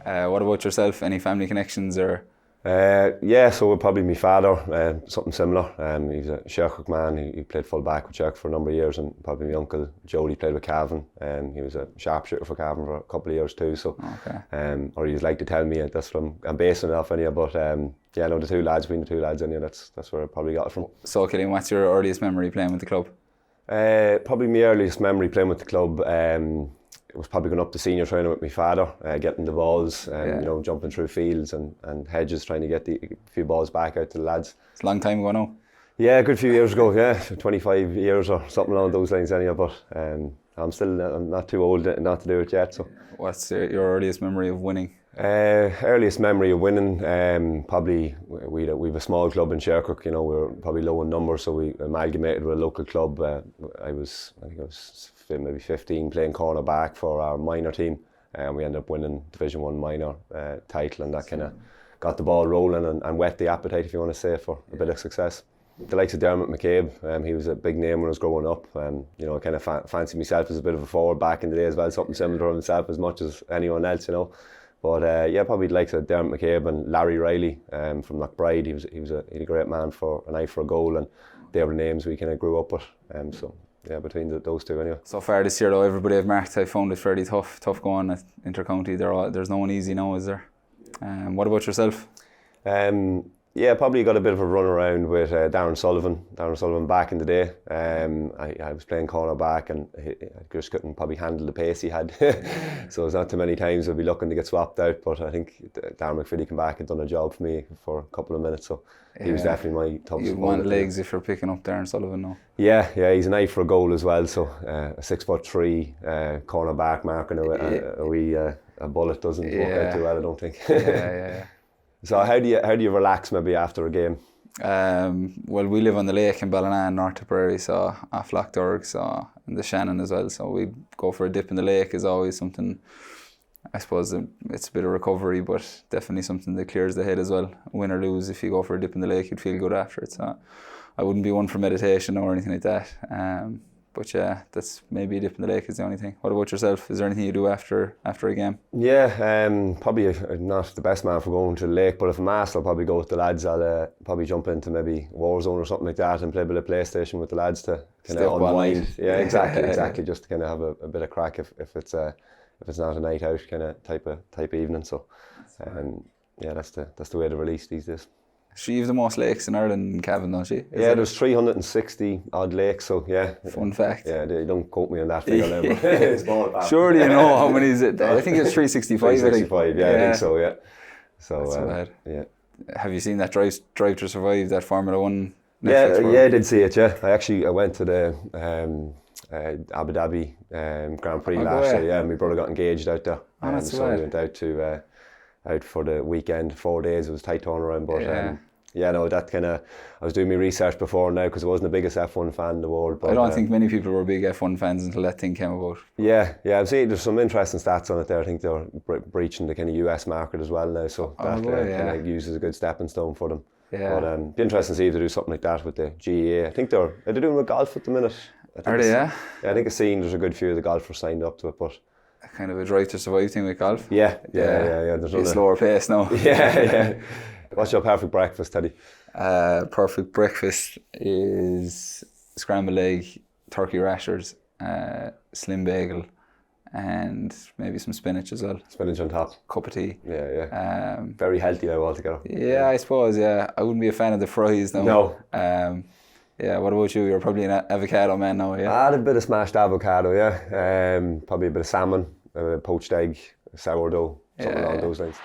What about yourself? Any family connections or? Yeah, so probably my father, something similar. He's a Shercock man. He played full back with Shercock for a number of years, and probably my uncle Jody played with Cavan. He was a sharpshooter for Cavan for a couple of years too. So, or he'd like to tell me, that's what I'm basing it off anyway. But yeah, no, between the two lads anyway, that's where I probably got it from. So, Killian, what's your earliest memory playing with the club? Probably my earliest memory playing with the club. It was probably going up to senior training with my father, getting the balls, jumping through fields and hedges, trying to get a few balls back out to the lads. It's a long time ago now. Yeah, a good few years ago, 25 years or something along those lines anyhow, but I'm not too old not to do it yet. So, what's your earliest memory of winning? Earliest memory of winning, probably we have a small club in Shercock. We were probably low in numbers, so we amalgamated with a local club. I think I was maybe 15, playing corner back for our minor team, and we ended up winning Division 1 minor title, and that kind of got the ball rolling and whet the appetite, if you want to say, for a bit of success. The likes of Dermot McCabe, he was a big name when I was growing up. I kind of fancied myself as a bit of a forward back in the day as well, something similar to himself as much as anyone else, But yeah, probably the likes of Dermot McCabe and Larry Riley from McBride. He was a great man for an eye for a goal, and they were the names we kind of grew up with. So yeah, between those two anyway. So far this year though, everybody I've marked, I found it fairly tough going at Intercounty. There's no one easy now, is there? What about yourself? Yeah, probably got a bit of a run around with Darren Sullivan back in the day. I was playing corner back, and I just couldn't probably handle the pace he had. So it's not too many times I'd be looking to get swapped out, but I think Darren McFiddy came back and done a job for me for a couple of minutes. So he was definitely my toughest. You'd want legs if you're picking up Darren Sullivan now. Yeah, he's an eye for a goal as well. So a 6'3" corner back marking a bullet doesn't work out too well, I don't think. Yeah. So how do you relax maybe after a game? Well, we live on the lake in Ballina, North Tipperary, so off Loughdorg, so in the Shannon as well. So we go for a dip in the lake is always something. I suppose it's a bit of recovery, but definitely something that clears the head as well. Win or lose, if you go for a dip in the lake, you'd feel good after it. So I wouldn't be one for meditation or anything like that. But yeah, that's maybe a dip in the lake is the only thing. What about yourself? Is there anything you do after a game? Yeah, probably not the best man for going to the lake, but if I'm asked, I'll probably go with the lads. I'll probably jump into maybe Warzone or something like that and play a bit of PlayStation with the lads to kind of unwind. Yeah, exactly. Just to kind of have a bit of crack if it's not a night out kind of type of evening. So, yeah, that's the way to release these days. She has the most lakes in Ireland in Cavan, don't she? There's 360 odd lakes, so yeah. Fun fact. Yeah, they don't quote me on that figure now, but it's small. Surely you know how many is it? I think it's 365. 365, I think so, yeah. So, that's so bad. Yeah. Have you seen that Drive to Survive, that Formula 1 Netflix? Yeah, I did see it, yeah. I went to the Abu Dhabi Grand Prix last year, yeah, and my brother got engaged out there. So we went out for the weekend, 4 days. It was a tight turnaround, but that kind of, I was doing my research before now because I wasn't the biggest F1 fan in the world. But I don't think many people were big F1 fans until that thing came about. Yeah, I'm seeing there's some interesting stats on it there. I think they're breaching the kind of US market as well now, so that kind of uses a good stepping stone for them. Yeah. But it'd be interesting to see if they do something like that with the GEA. I think they're doing with golf at the minute. Are they? Yeah, I think I've seen there's a good few of the golfers signed up to it, but. Kind of a Drive to Survive thing with golf. Yeah. There's a slower pace now. Yeah. What's your perfect breakfast, Teddy? Perfect breakfast is scrambled egg, turkey rashers, slim bagel, and maybe some spinach as well. Spinach on top. Cup of tea. Yeah. Very healthy now altogether. Yeah, I suppose. Yeah, I wouldn't be a fan of the fries now. No. Yeah, what about you? You're probably an avocado man now, yeah? I had a bit of smashed avocado, yeah. Probably a bit of salmon, poached egg, sourdough, something along those lines.